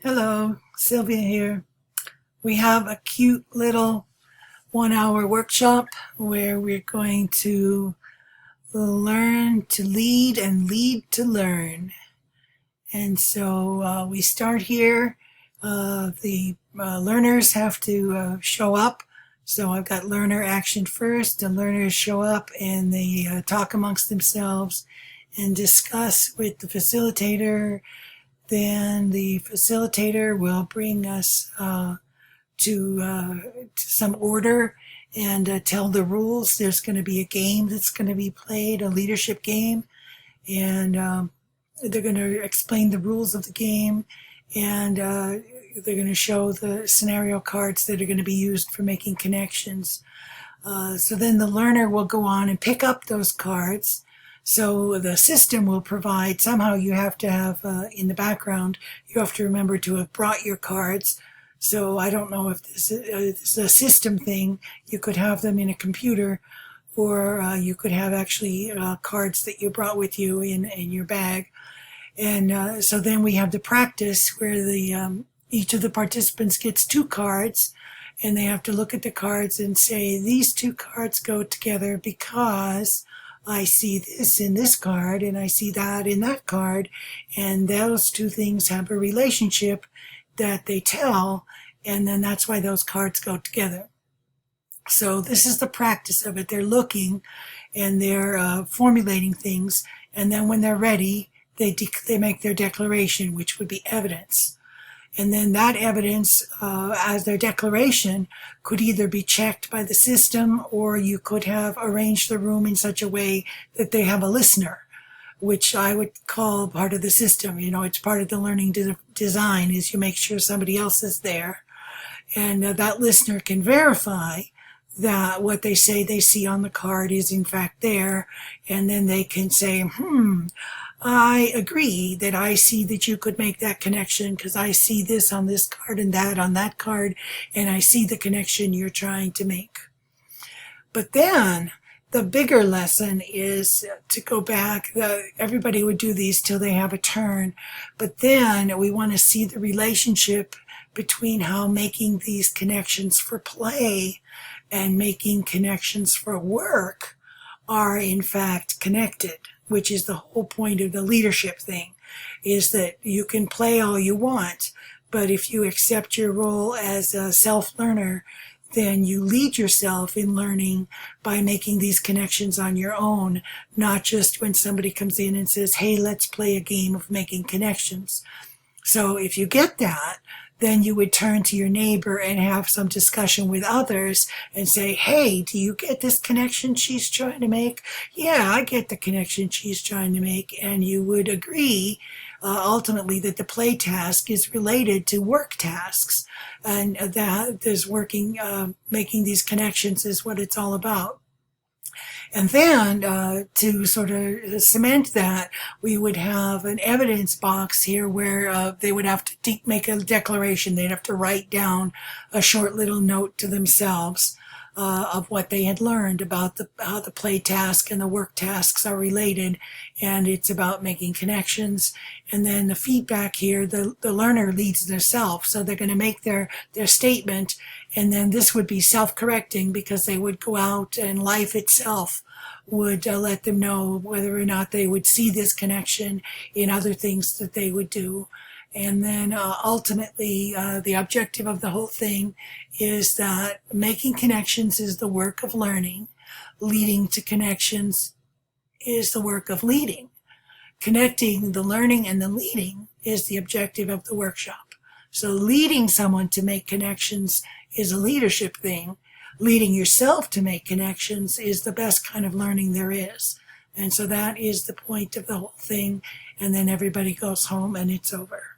Hello, Sylvia here. We have a cute little 1 hour workshop where we're going to learn to lead and lead to learn. And so we start here. The learners have to show up. So I've got learner action first. The learners show up and they talk amongst themselves and discuss with the facilitator. Then the facilitator will bring us to some order and tell the rules. There's going to be a game that's going to be played, a leadership game, and they're going to explain the rules of the game, and they're going to show the scenario cards that are going to be used for making connections. So then the learner will go on and pick up those cards. So the system will provide, somehow you have to have, in the background, you have to remember to have brought your cards. So I don't know if this is a system thing. You could have them in a computer, or you could have actually cards that you brought with you in your bag. And so then we have the practice where the each of the participants gets 2 cards, and they have to look at the cards and say, these 2 cards go together because I see this in this card and I see that in that card, and those 2 things have a relationship that they tell, and then that's why those cards go together. So this is the practice of it. They're looking and they're formulating things, and then when they're ready, they make their declaration, which would be evidence. And then that evidence, as their declaration, could either be checked by the system, or you could have arranged the room in such a way that they have a listener, which I would call part of the system. You know, it's part of the learning design, is you make sure somebody else is there. And that listener can verify that what they say they see on the card is in fact there. And then they can say, I agree that I see that you could make that connection because I see this on this card and that on that card, and I see the connection you're trying to make. But then the bigger lesson is to go back. Everybody would do these till they have a turn, but then we want to see the relationship between how making these connections for play and making connections for work are in fact connected, which is the whole point of the leadership thing, is that you can play all you want, but if you accept your role as a self-learner, then you lead yourself in learning by making these connections on your own, not just when somebody comes in and says, hey, let's play a game of making connections. So if you get that, then you would turn to your neighbor and have some discussion with others and say, hey, do you get this connection she's trying to make? Yeah, I get the connection she's trying to make. And you would agree, ultimately, that the play task is related to work tasks, and that there's making these connections is what it's all about. And then to sort of cement that, we would have an evidence box here where they would have to make a declaration. They'd have to write down a short little note to themselves of what they had learned about how the play task and the work tasks are related, and it's about making connections. And then the feedback here, the learner leads themselves, so they're going to make their statement, and then this would be self-correcting because they would go out and life itself would let them know whether or not they would see this connection in other things that they would do. And then ultimately, the objective of the whole thing is that making connections is the work of learning. Leading to connections is the work of leading. Connecting the learning and the leading is the objective of the workshop. So leading someone to make connections is a leadership thing. Leading yourself to make connections is the best kind of learning there is. And so that is the point of the whole thing. And then everybody goes home and it's over.